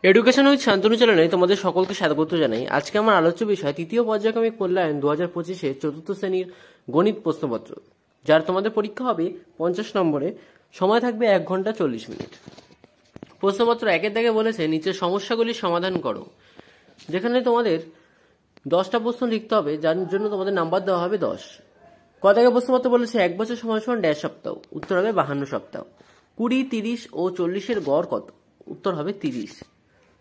Education with Shantanu চ্যানেলে তোমাদের সকলকে স্বাগত জানাই। আজকে আমার আলোচ্য বিষয় তৃতীয় পর্যায়ক্রমিক মূল্যায়ন 2025 চতুর্থ শ্রেণীর গণিত প্রশ্নপত্র, যার তোমাদের পরীক্ষা হবে 50 নম্বরে। সময় থাকবে 1 ঘন্টা 40 মিনিট। প্রশ্নপত্র একের দাগে বলেছে নিচের সমস্যাগুলির সমাধান করো, যেখানে তোমাদের 10টা প্রশ্ন লিখতে হবে, যার জন্য তোমাদের নাম্বার দেওয়া হবে 10। ক দাগে প্রশ্নপত্র বলেছে 1 বছর সমান সমান ড্যাশ সপ্তাহ, উত্তর হবে 52 সপ্তাহ। 20, 30 ও 40-এর গড় কত? উত্তর হবে 30।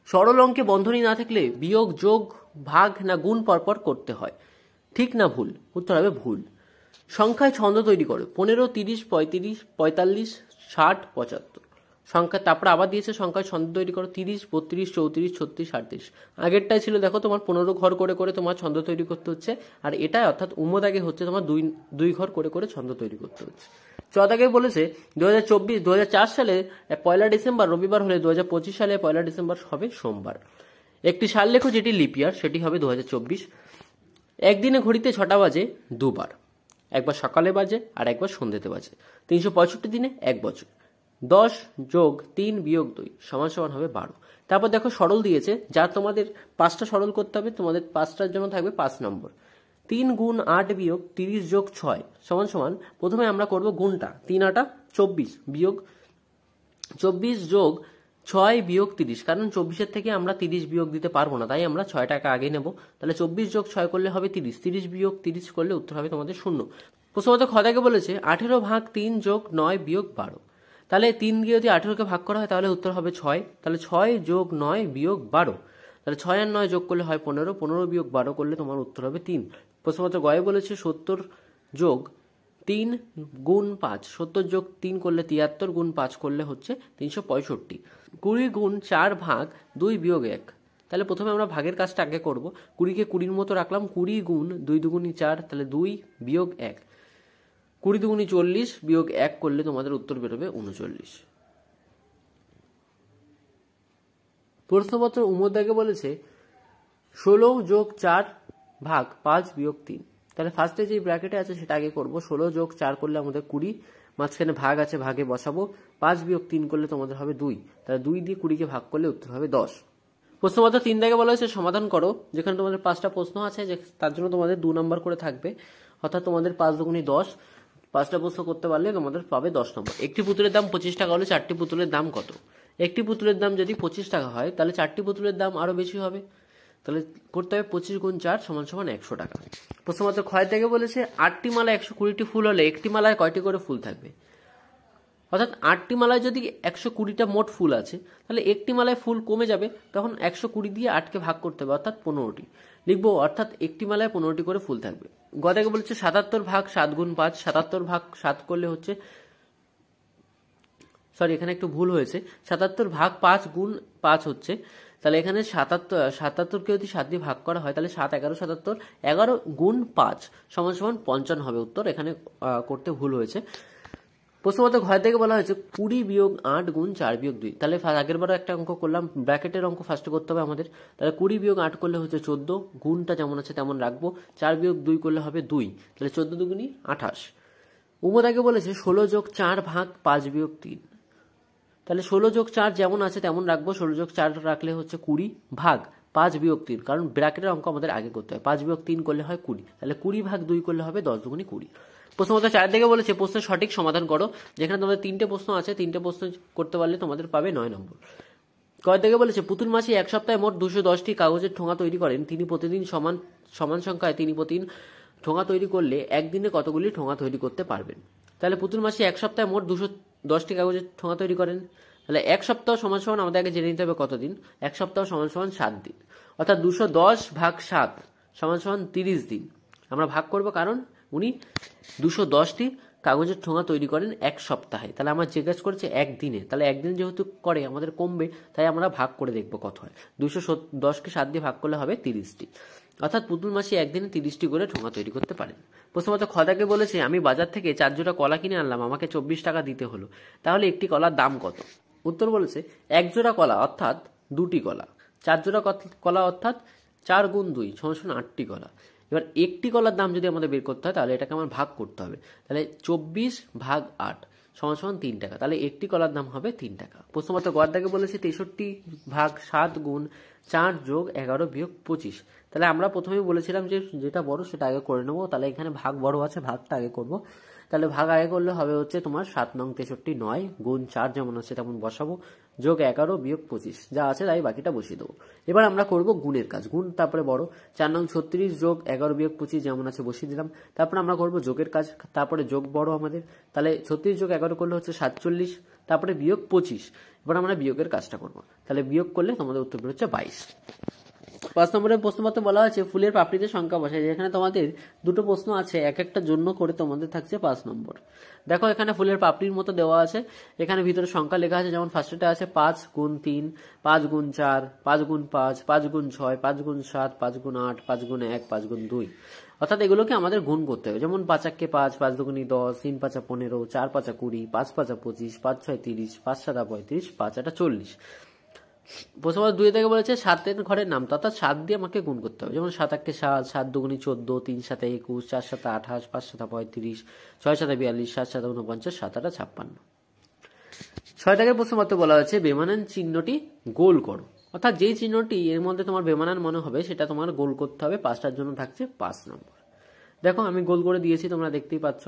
সরল অঙ্কে বন্ধনী না থাকলে বিয়োগ, যোগ, ভাগ না গুণ পরপর করতে হয়, ঠিক না ভুল? উত্তর হবে ভুল। সংখ্যায় ছন্দ তৈরি করো। 15, 30, 35, 45, 60, 75 সংখ্যা। তারপরে আবার দিয়েছে সংখ্যায় ছন্দ তৈরি করো 30, 32, 34, 36, 38। আগেরটাই ছিল দেখো তোমার 15 ঘর করে করে তোমার ছন্দ তৈরি করতে হচ্ছে, আর এটাই অর্থাৎ উমদাগে হচ্ছে তোমার দুই ঘর করে করে ছন্দ তৈরি করতে হচ্ছে। চদাগে বলেছে 2004 সালে 1 ডিসেম্বর রবিবার হলে 2025 সালে 1 ডিসেম্বর হবে সোমবার। একটি সাল লেখো যেটি লিপিয়ার, সেটি হবে 2024। একদিনে ঘড়িতে 6টা বাজে দুবার, একবার সকালে বাজে আর একবার সন্ধ্যেতে বাজে। 365 দিনে 1 বছর। 10 যোগ 3 বিয়োগ 2 সমান সমান হবে 12। তারপর দেখো সরল দিয়েছে, যার তোমাদের 5টা সরল করতে হবে। তোমাদের 5টার জন্য থাকবে 5 নম্বর। 3 গুণ 8 বিয়োগ 30 যোগ 6 সমান সমান, প্রথমে আমরা করব গুণটা। 3 8 24 বিয়োগ 24 যোগ 6 বিয়োগ 30, কারণ 24-এর থেকে আমরা 30 বিয়োগ দিতে পারবো না, তাই আমরা 6 টাকা আগে নেব। তাহলে 24 যোগ 6 করলে হবে 30, 30 বিয়োগ 30 করলে উত্তর হবে তোমাদের 0। প্রশ্নমত খ থেকে বলেছে 18 ভাগ 3 যোগ 9 বিয়োগ 12। তাহলে 3 দিয়ে যদি 18কে ভাগ করা হয় তাহলে উত্তর হবে 6। তাহলে 6 যোগ 9 বিয়োগ 12, তাহলে 6 আর 9 যোগ করলে হয় 15, 15 বিয়োগ 12 করলে তোমার উত্তর হবে 3। প্রশ্নমত গয়ে বলেছে 70 যোগ 3 গুণ 5, 70 যোগ 3 করলে 73, গুণ 5 করলে হচ্ছে 365। 20 গুণ 4 ভাগ 2 বিয়োগ 1। তাহলে প্রথমে আমরা ভাগের কাজটা আগে করব। 20কে 20-র মতো রাখলাম। 20 গুণ 2 দুগুণী 4, তাহলে 2 বিয়োগ 1। 20 দুগুণী 40 বিয়োগ 1 করলে তোমাদের উত্তর বেরোবে 39। প্রশ্নপত্র উমদাগে বলেছে 16 যোগ 4 ভাগ 5 বিয়োগ 3। তাহলে ফার্স্টে যে ব্র্যাকেটে আছে সেটা আগে করব। 16 যোগ 4 করলে আমাদের 20, মাঝখানে ভাগ আছে, ভাগে বসাবো। 5 বিয়োগ 3 করলে তোমাদের হবে 2, তাহলে 2 দিয়ে 20কে ভাগ করলে উত্তর হবে 10। প্রশ্নপত্র 3 দাগে বলা হয়েছে সমাধান করো, যেখানে তোমাদের 5টা প্রশ্ন আছে, যে তার জন্য তোমাদের 2 নাম্বার করে থাকবে, অর্থাৎ তোমাদের 5 দুগুণী 10। 5টা প্রশ্ন করতে পারলে তোমাদের পাবে 10 নম্বর। একটি পুতুলের দাম 25 টাকা হলে 4টি পুতুলের দাম কত? একটি পুতুলের দাম যদি 25 টাকা হয় তাহলে 4টি পুতুলের দাম আরো বেশি হবে, তাহলে করতে হবে 25 গুণ 4 সমান সমান 100 টাকা। প্রশ্নপত্র ক্ষয় থেকে বলেছে 8টি মালা 120টি ফুল হলে একটি মালায় কয়টি করে ফুল থাকবে? অর্থাৎ 8টি মালায় যদি 120টা মোট ফুল আছে, তাহলে একটি মালায় ফুল কমে যাবে, তখন 120 দিয়ে 8কে ভাগ করতে হবে, অর্থাৎ 15টি লিখবো, অর্থাৎ একটি মালায় 15টি করে ফুল থাকবে। গদাকে বলেছে 77 ভাগ 7 গুণ 5, 77 ভাগ 7 করলে হচ্ছে, সরি এখানে একটু ভুল হয়েছে, 77 ভাগ 5 গুণ 5 হচ্ছে, তাহলে এখানে 77কে যদি 7 দিয়ে ভাগ করা হয় তাহলে 7 11 77, 11 গুণ 5 সমান সমান 55 হবে উত্তর। এখানে করতে ভুল হয়েছে। প্রশ্নপত্র ঘর থেকে বলা হয়েছে 20 বিয়োগ 8 গুণ 4 বিয়োগ 2। তাহলে আগের বারও একটা অঙ্ক করলাম, ব্র্যাকেটের অঙ্ক ফার্স্টে করতে হবে আমাদের। তাহলে 20 বিয়োগ 8 করলে হচ্ছে 14, গুণটা যেমন আছে তেমন রাখবো। 4 বিয়োগ 2 করলে হবে 2, তাহলে 14 দুগুণী 28। উমদাকে বলেছে 16 যোগ 4 ভাগ 5 বিয়োগ 3। তাহলে 16 যোগ 4 যেমন আছে তেমন রাখবো। 16 যোগ 4 রাখলে হচ্ছে 20 ভাগ 5 বিয়োগ 3, কারণ ব্র্যাকেটের অঙ্ক আমাদের আগে করতে হয়। 5 বিয়োগ 3 করলে হয় 20, তাহলে 20 ভাগ 2 করলে হবে 10 দুগুণী 20। প্রশ্নপত্র 4 থেকে বলেছে প্রশ্নের সঠিক সমাধান করো, যেখানে তোমাদের 3টে প্রশ্ন আছে। 3টে প্রশ্ন করতে পারলে তোমাদের পাবে 9 নম্বর। কয় থেকে বলেছে পুতুল মাসি 1 সপ্তাহে মোট 210টি কাগজের ঠোঙা তৈরি করেন। তিনি প্রতিদিন সমান সংখ্যায় তিনি প্রতিদিন ঠোঙা তৈরি করলে একদিনে কতগুলি ঠোঙা তৈরি করতে পারবেন? তাহলে পুতুল মাসি 1 সপ্তাহে মোট 210টি কাগজের ঠোঙা তৈরি করেন। তাহলে 1 সপ্তাহ সমান সমান আমাদের আগে জেনে নিতে হবে কতদিন। 1 সপ্তাহ সমান সমান 7 দিন, অর্থাৎ 210 ভাগ 7 সমান সমান 30 দিন। আমরা ভাগ করব, কারণ উনি 210টি কাগজের ঠোঙা তৈরি করেন 1 সপ্তাহে। তাহলে আমার জিজ্ঞাসা করেছে একদিনে, তাহলে একদিন যেহেতু করে আমাদের কমবে, তাই আমরা ভাগ করে দেখব কত হয়। 210কে 7 দিয়ে ভাগ করলে হবে 30টি, অর্থাৎ পুতুল মাসি একদিনে 30টি করে ঠোঙা তৈরি করতে পারেন। প্রথমত খদাকে বলেছে আমি বাজার থেকে 4 জোড়া কলা কিনে আনলাম, আমাকে 24 টাকা দিতে হলো, তাহলে একটি কলার দাম কত? উত্তর বলেছে 1 জোড়া কলা অর্থাৎ 2টি কলা, 4 জোড়া কলা অর্থাৎ 4 গুণ 2 সমান 8টি কলা। এবার একটি কলার দাম যদি আমাদের বের করতে হয় তাহলে এটাকে আমার ভাগ করতে হবে। তাহলে 24 ভাগ 8 সমান সমান 3 টাকা। তাহলে একটি কলার দাম হবে 3 টাকা। প্রশ্নপত্র গড় দাগে বলেছে 63 ভাগ 7 গুণ 4 যোগ 11 বিয়োগ 25। তাহলে আমরা প্রথমেই বলেছিলাম যে যেটা বড় সেটা আগে করে নেবো। তাহলে এখানে ভাগ বড় আছে, ভাগটা আগে করব। তাহলে ভাগ আগে করলে হবে হচ্ছে তোমার 7 নং 63 9 গুণ 4 যেমন আছে তেমন বসাবো, যোগ 11 বিয়োগ 25, যা আছে তাই বাকিটা বসিয়ে দেবো। এবার আমরা করব গুণের কাজ, গুণ তারপরে বড়, 4 নং 36 যোগ 11 বিয়োগ 25 যেমন আছে বসিয়ে দিলাম। তারপরে আমরা করব যোগের কাজ, তারপরে যোগ বড় আমাদের, তাহলে 36 যোগ 11 করলে হচ্ছে 47, তারপরে বিয়োগ 25। এবার আমরা বিয়োগের কাজটা করব, তাহলে বিয়োগ করলে তোমাদের উত্তর বেরোচ্ছে 22। 5 নম্বরের প্রশ্নপত্রে বলা আছে ফুলের পাপড়িতে সংখ্যা বসায়। যেখানে তোমাদের দুটো প্রশ্ন আছে, এক একটা জন্য করে তোমাদের থাকছে 5 নম্বর। দেখো এখানে ফুলের পাপড়ির মতো দেওয়া আছে, এখানে ভিতরে সংখ্যা লেখা আছে। যেমন ফার্স্টেটা আছে 5 গুণ 3, 5 গুণ 4, 5 গুণ 5, 5 গুণ 6, 5 গুণ 7, 5 গুণ 8, 5 গুণ 1, 5 গুণ 2। অর্থাৎ এগুলোকে আমাদের গুণ করতে হবে। যেমন 5 একে 5, 5 দুগুণী 10, 3 5 15, 4 5 20, 5 5 25, 5 6 30, 5 7 35, 5 8 40। প্রশ্নপত্র 2 থেকে বলেছে 7 ঘরের নাম, অর্থাৎ 7 দিয়ে আমাকে গুণ করতে হবে। যেমন 7 একে 7, 7 দুগুণী 14, 3 7 21, 4 7 28, 5 7 35, 6 7 42, 7 7 49, 7 8 56। 6 থেকে প্রশ্নপত্র বলা হয়েছে বেমানান চিহ্নটি গোল করো। অর্থাৎ যেই চিহ্নটি এর মধ্যে তোমার বেমানান মনে হবে সেটা তোমার গোল করতে হবে। 5টার জন্য থাকছে 5 নম্বর। দেখো আমি গোল করে দিয়েছি, তোমরা দেখতেই পাচ্ছ।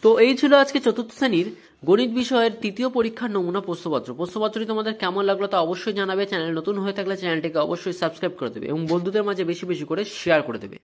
তো এই ছিল আজকে চতুর্থ শ্রেণীর গণিত বিষয়ের তৃতীয় পরীক্ষার নমুনা প্রশ্নপত্র। প্রশ্নপত্রটি তোমাদের কেমন লাগলো তা অবশ্যই জানাবে। চ্যানেল নতুন হয়ে থাকলে চ্যানেলটিকে অবশ্যই সাবস্ক্রাইব করে দেবে এবং বন্ধুদের মাঝে বেশি বেশি করে শেয়ার করে দেবে।